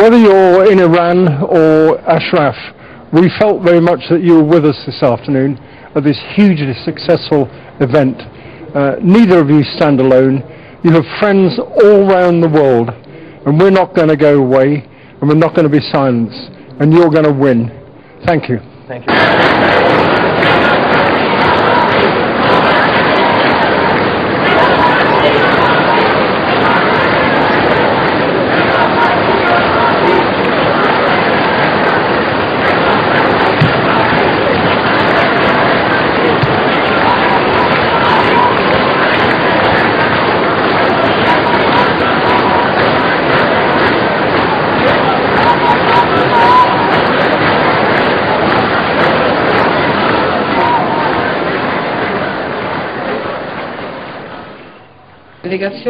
Whether you're in Iran or Ashraf, we felt very much that you were with us this afternoon at this hugely successful event. Neither of you stand alone. You have friends all around the world, and we're not going to go away, and we're not going to be silenced, and you're going to win. Thank you. Thank you.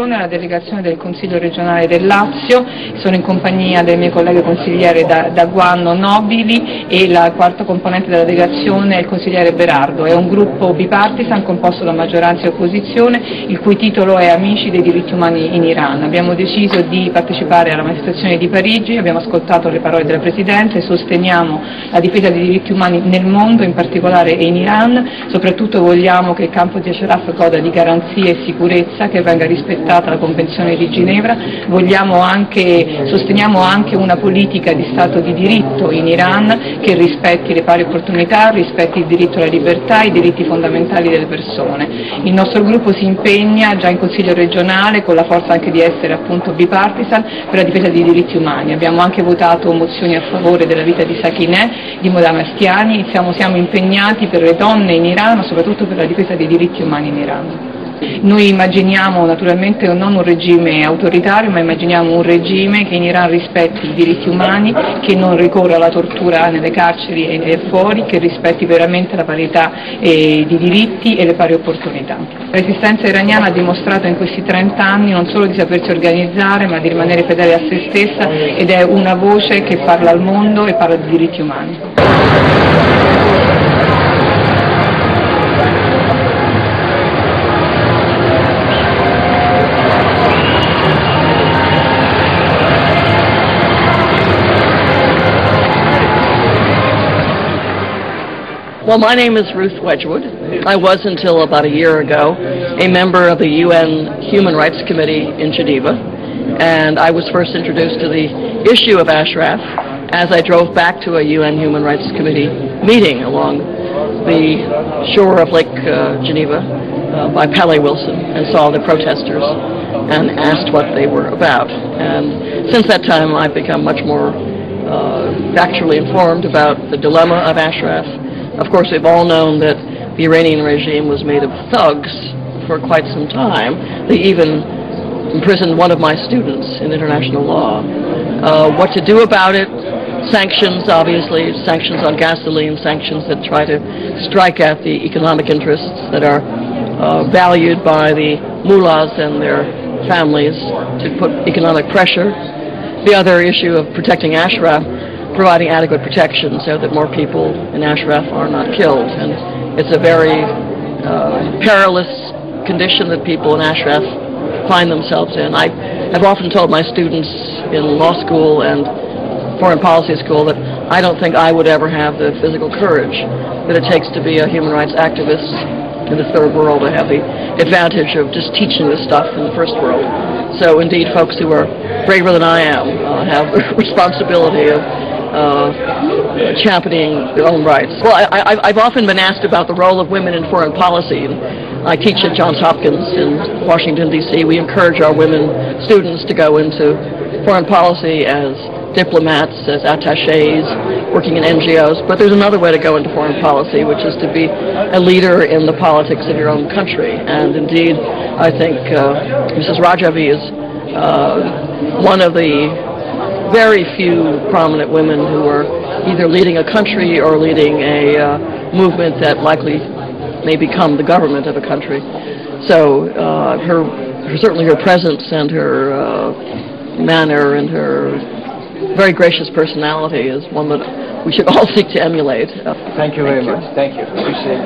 La delegazione del Consiglio regionale del Lazio, sono in compagnia delle mie colleghe consigliere da Guanno Nobili e la quarta componente della delegazione è il consigliere Berardo. È un gruppo bipartisan composto da maggioranza e opposizione, il cui titolo è Amici dei diritti umani in Iran. Abbiamo deciso di partecipare alla manifestazione di Parigi, abbiamo ascoltato le parole della Presidente, sosteniamo la difesa dei diritti umani nel mondo, in particolare in Iran, soprattutto vogliamo che il campo di Ashraf goda di garanzie e sicurezza, che venga rispettata la Convenzione di Ginevra, sosteniamo anche una politica di Stato di diritto in Iran che rispetti le pari opportunità, rispetti il diritto alla libertà e i diritti fondamentali delle persone. Il nostro gruppo si impegna già in Consiglio regionale, con la forza anche di essere appunto bipartisan, per la difesa dei diritti umani. Abbiamo anche votato mozioni a favore della vita di Sakineh, di Modam Astiani, siamo impegnati per le donne in Iran, ma soprattutto per la difesa dei diritti umani in Iran. Noi immaginiamo naturalmente non un regime autoritario, ma immaginiamo un regime che in Iran rispetti i diritti umani, che non ricorra alla tortura nelle carceri e fuori, che rispetti veramente la parità di diritti e le pari opportunità. La resistenza iraniana ha dimostrato in questi 30 anni non solo di sapersi organizzare, ma di rimanere fedele a se stessa, ed è una voce che parla al mondo e parla di diritti umani. Well, my name is Ruth Wedgwood. I was, until about a year ago, a member of the UN Human Rights Committee in Geneva, and I was first introduced to the issue of Ashraf as I drove back to a UN Human Rights Committee meeting along the shore of Lake Geneva by Palais Wilson, and saw the protesters and asked what they were about. And since that time, I've become much more factually informed about the dilemma of Ashraf. Of course, we've all known that the Iranian regime was made of thugs for quite some time. They even imprisoned one of my students in international law. What to do about it? Sanctions, obviously, sanctions on gasoline, sanctions that try to strike at the economic interests that are valued by the mullahs and their families to put economic pressure. The other issue of protecting Ashraf, providing adequate protection so that more people in Ashraf are not killed. And it's a very perilous condition that people in Ashraf find themselves in. I've often told my students in law school and foreign policy school that I don't think I would ever have the physical courage that it takes to be a human rights activist in the third world, to have the advantage of just teaching this stuff in the first world. So indeed, folks who are braver than I am have the responsibility of championing their own rights. Well, I've often been asked about the role of women in foreign policy. I teach at Johns Hopkins in Washington, D.C. We encourage our women students to go into foreign policy as diplomats, as attachés, working in NGOs. But there's another way to go into foreign policy, which is to be a leader in the politics of your own country. And indeed, I think Mrs. Rajavi is one of the very few prominent women who are either leading a country or leading a movement that likely may become the government of a country. So certainly her presence and her manner and her very gracious personality is one that we should all seek to emulate. Thank you very much. Thank you. Appreciate it.